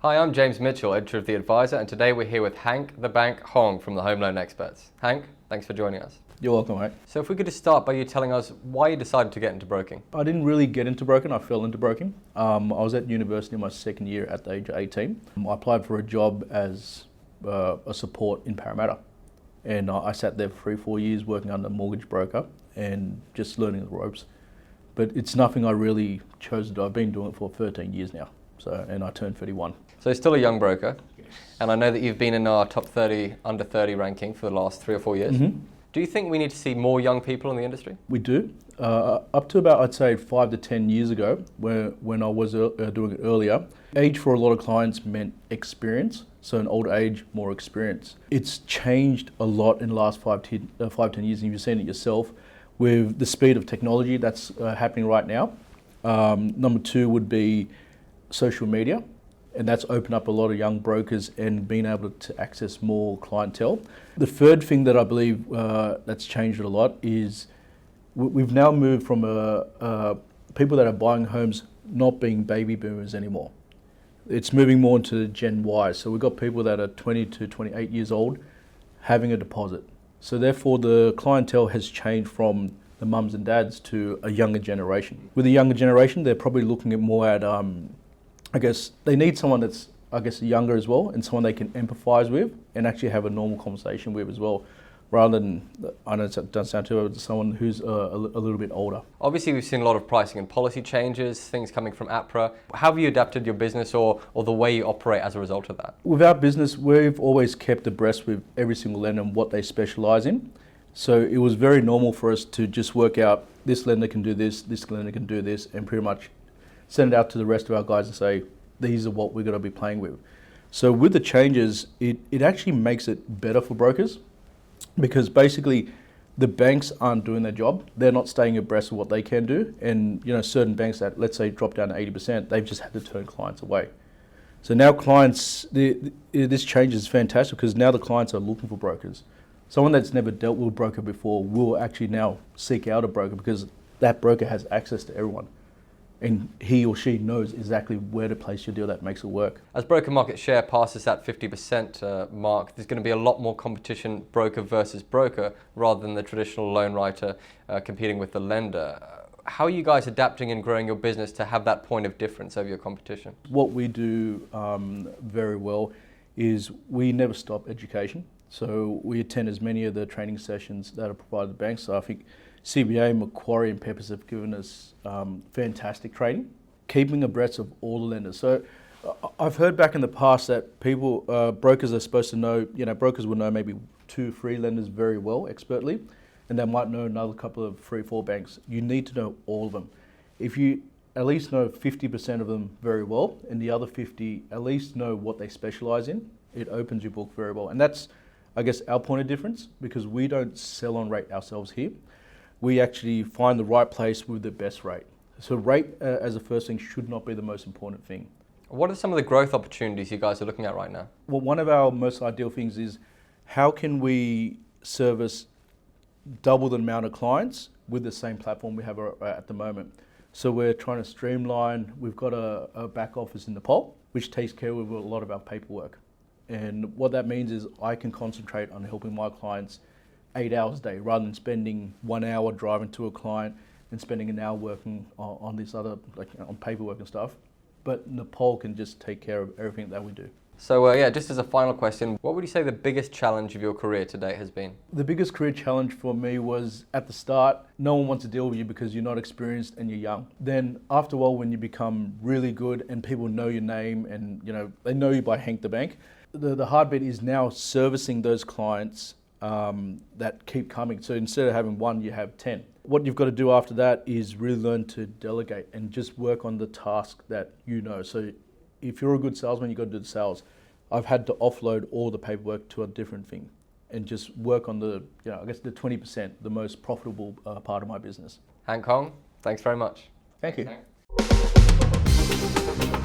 Hi, I'm James Mitchell, editor of The Advisor, and today we're here with Hank the Bank Hong from the Home Loan Experts. Hank, thanks for joining us. You're welcome, mate. So if we could just start by you telling us why you decided to get into broking. I didn't really get into broking, I fell into broking. I was at university in my second year at the age of 18. I applied for a job as a support in Parramatta. And I sat there for 3-4 years working under a mortgage broker and just learning the ropes. But it's nothing I really chose to do. I've been doing it for 13 years now, and I turned 31. So you're still a young broker, Yes. and I know that you've been in our top 30, under 30 ranking for the last 3 or 4 years. Mm-hmm. Do you think we need to see more young people in the industry? We do. Up to about, I'd say, 5 to 10 years ago, when I was doing it earlier, age for a lot of clients meant experience. So an older age, more experience. It's changed a lot in the last 5-10 years, and you've seen it yourself with the speed of technology that's happening right now. Number 2 would be social media, and that's opened up a lot of young brokers and being able to access more clientele. The third thing that I believe that's changed it a lot is we've now moved from people that are buying homes not being baby boomers anymore. It's moving more into Gen Y. So we've got people that are 20 to 28 years old having a deposit. So therefore the clientele has changed from the mums and dads to a younger generation. With the younger generation, they're probably looking at more at, I guess, they need someone that's, younger as well, and someone they can empathise with and actually have a normal conversation with as well, rather than, I know it doesn't sound too bad, someone who's a little bit older. Obviously, we've seen a lot of pricing and policy changes, things coming from APRA. How have you adapted your business or the way you operate as a result of that? With our business, we've always kept abreast with every single lender and what they specialise in. So it was very normal for us to just work out, this lender can do this lender can do this, and pretty much send it out to the rest of our guys and say, these are what we're going to be playing with. So with the changes, it actually makes it better for brokers, because basically the banks aren't doing their job. They're not staying abreast of what they can do. And certain banks that, let's say, drop down to 80%, they've just had to turn clients away. So now clients, this change is fantastic because now the clients are looking for brokers. Someone that's never dealt with a broker before will actually now seek out a broker because that broker has access to everyone. And he or she knows exactly where to place your deal that makes it work. As broker market share passes that 50% mark, there's going to be a lot more competition, broker versus broker, rather than the traditional loan writer competing with the lender. How are you guys adapting and growing your business to have that point of difference over your competition? What we do very well is we never stop education. So we attend as many of the training sessions that are provided by banks. So I think CBA, Macquarie and Peppers have given us fantastic training, keeping abreast of all the lenders. So I've heard back in the past that brokers are supposed to know, brokers will know maybe 2-3 lenders very well, expertly, and they might know another couple of 3-4 banks. You need to know all of them. If you at least know 50% of them very well, and the other 50 at least know what they specialise in, it opens your book very well. And that's, I guess, our point of difference, because we don't sell on rate ourselves here. We actually find the right place with the best rate. So rate as a first thing should not be the most important thing. What are some of the growth opportunities you guys are looking at right now? Well, one of our most ideal things is how can we service double the amount of clients with the same platform we have at the moment. So we're trying to streamline. We've got a back office in Nepal, which takes care of a lot of our paperwork. And what that means is I can concentrate on helping my clients 8 hours a day rather than spending 1 hour driving to a client and spending an hour working on this other, on paperwork and stuff. But Nepal can just take care of everything that we do. So just as a final question, what would you say the biggest challenge of your career to date has been? The biggest career challenge for me was at the start, no one wants to deal with you because you're not experienced and you're young. Then after a while, when you become really good and people know your name and they know you by Hank the Bank, the hard bit is now servicing those clients that keep coming. So instead of having 1, you have 10. What you've got to do after that is really learn to delegate and just work on the task that you know. So if you're a good salesman, you've got to do the sales. I've had to offload all the paperwork to a different thing and just work on the 20%, the most profitable part of my business. Hank Hong, thanks very much. Thank you. Thanks.